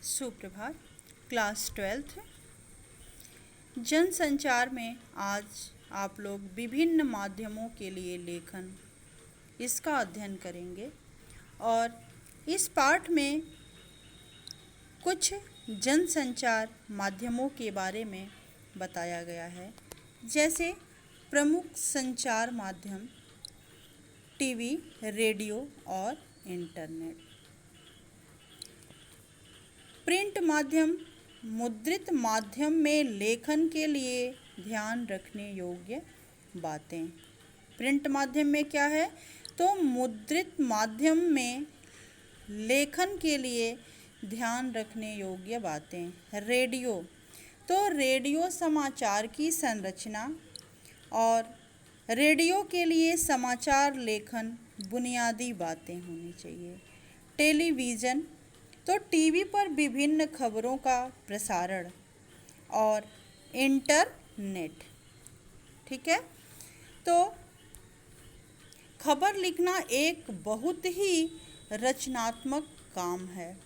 सुप्रभात। Class 12th जनसंचार में आज आप लोग विभिन्न माध्यमों के लिए लेखन इसका अध्ययन करेंगे और इस पाठ में कुछ जनसंचार माध्यमों के बारे में बताया गया है, जैसे प्रमुख संचार माध्यम टीवी, रेडियो और इंटरनेट। प्रिंट माध्यम मुद्रित माध्यम में लेखन के लिए ध्यान रखने योग्य बातें। प्रिंट माध्यम में क्या है, तो मुद्रित माध्यम में लेखन के लिए ध्यान रखने योग्य बातें। रेडियो, तो रेडियो समाचार की संरचना और रेडियो के लिए समाचार लेखन बुनियादी बातें होनी चाहिए। टेलीविज़न, तो टीवी पर विभिन्न खबरों का प्रसारण और इंटरनेट। ठीक है, तो खबर लिखना एक बहुत ही रचनात्मक काम है।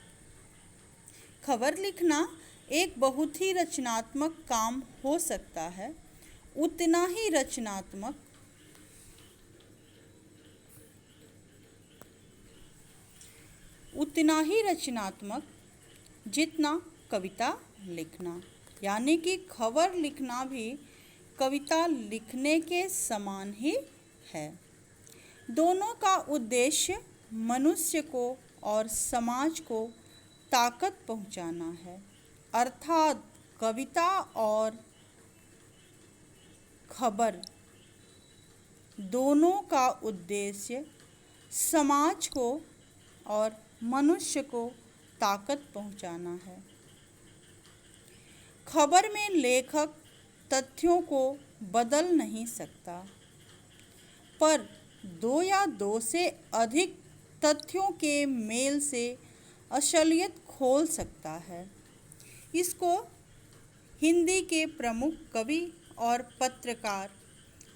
खबर लिखना एक बहुत ही रचनात्मक काम हो सकता है, उतना ही रचनात्मक जितना कविता लिखना, यानी कि खबर लिखना भी कविता लिखने के समान ही है। दोनों का उद्देश्य मनुष्य को और समाज को ताकत पहुंचाना है, अर्थात कविता और खबर दोनों का उद्देश्य समाज को और मनुष्य को ताकत पहुंचाना है। खबर में लेखक तथ्यों को बदल नहीं सकता, पर दो या दो से अधिक तथ्यों के मेल से असलियत खोल सकता है। इसको हिंदी के प्रमुख कवि और पत्रकार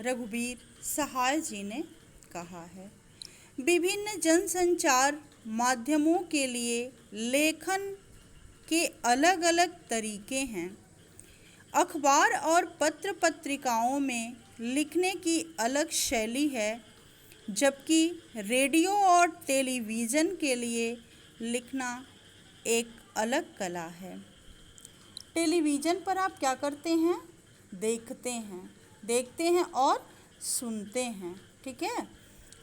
रघुवीर सहाय जी ने कहा है। विभिन्न जनसंचार माध्यमों के लिए लेखन के अलग अलग तरीके हैं। अखबार और पत्र पत्रिकाओं में लिखने की अलग शैली है, जबकि रेडियो और टेलीविज़न के लिए लिखना एक अलग कला है। टेलीविज़न पर आप क्या करते हैं, देखते हैं और सुनते हैं, ठीक है।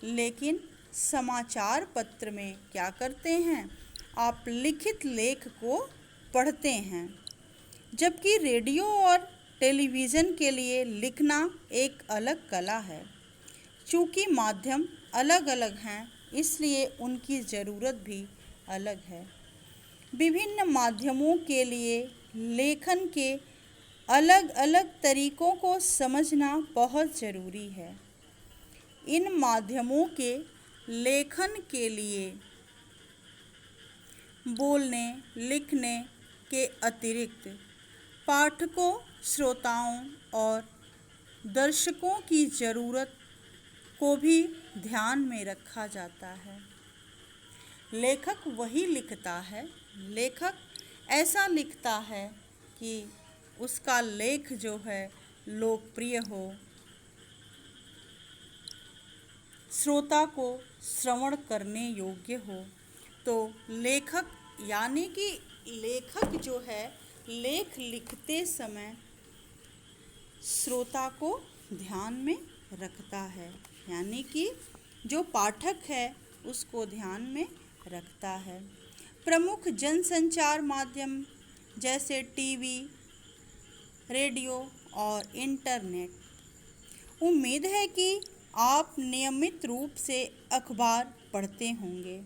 लेकिन समाचार पत्र में क्या करते हैं, आप लिखित लेख को पढ़ते हैं। जबकि रेडियो और टेलीविज़न के लिए लिखना एक अलग कला है। चूँकि माध्यम अलग अलग हैं, इसलिए उनकी ज़रूरत भी अलग है। विभिन्न माध्यमों के लिए लेखन के अलग अलग तरीकों को समझना बहुत ज़रूरी है। इन माध्यमों के लेखन के लिए बोलने लिखने के अतिरिक्त पाठकों, श्रोताओं और दर्शकों की ज़रूरत को भी ध्यान में रखा जाता है। लेखक वही लिखता है, लेखक ऐसा लिखता है कि उसका लेख जो है लोकप्रिय हो, श्रोता को श्रवण करने योग्य हो। तो लेखक यानी कि लेखक जो है लेख लिखते समय श्रोता को ध्यान में रखता है, यानी कि जो पाठक है उसको ध्यान में रखता है। प्रमुख जनसंचार माध्यम जैसे टीवी, रेडियो और इंटरनेट। उम्मीद है कि आप नियमित रूप से अखबार पढ़ते होंगे।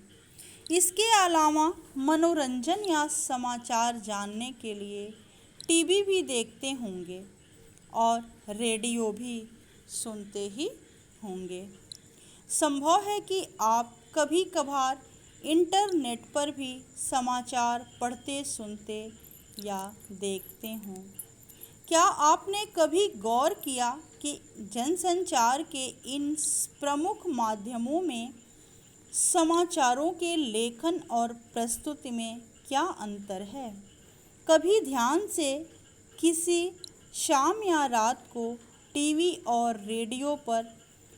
इसके अलावा मनोरंजन या समाचार जानने के लिए टीवी भी देखते होंगे और रेडियो भी सुनते ही होंगे। संभव है कि आप कभी कभार इंटरनेट पर भी समाचार पढ़ते, सुनते या देखते हों। क्या आपने कभी गौर किया कि जनसंचार के इन प्रमुख माध्यमों में समाचारों के लेखन और प्रस्तुति में क्या अंतर है? कभी ध्यान से किसी शाम या रात को टीवी और रेडियो पर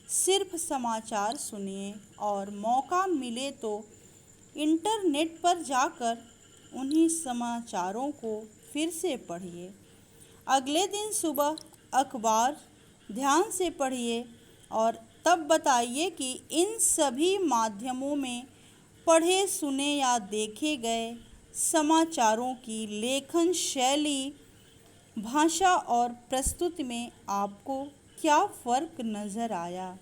सिर्फ समाचार सुनिए और मौका मिले तो इंटरनेट पर जाकर उन्हीं समाचारों को फिर से पढ़िए। अगले दिन सुबह अखबार ध्यान से पढ़िए और तब बताइए कि इन सभी माध्यमों में पढ़े सुने या देखे गए समाचारों की लेखन शैली, भाषा और प्रस्तुति में आपको क्या फ़र्क नज़र आया,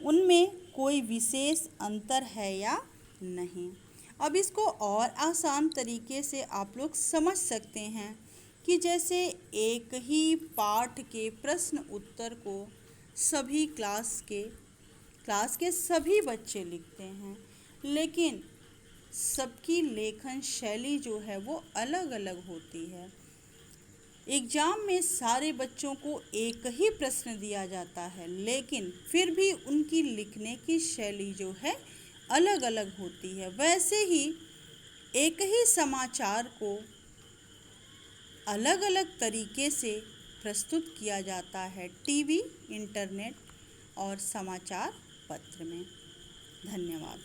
उनमें कोई विशेष अंतर है या नहीं। अब इसको और आसान तरीके से आप लोग समझ सकते हैं कि जैसे एक ही पाठ के प्रश्न उत्तर को सभी क्लास के सभी बच्चे लिखते हैं, लेकिन सबकी लेखन शैली जो है वो अलग अलग होती है। एग्ज़ाम में सारे बच्चों को एक ही प्रश्न दिया जाता है, लेकिन फिर भी उनकी लिखने की शैली जो है अलग अलग होती है। वैसे ही एक ही समाचार को अलग अलग तरीके से प्रस्तुत किया जाता है टीवी, इंटरनेट और समाचार पत्र में। धन्यवाद।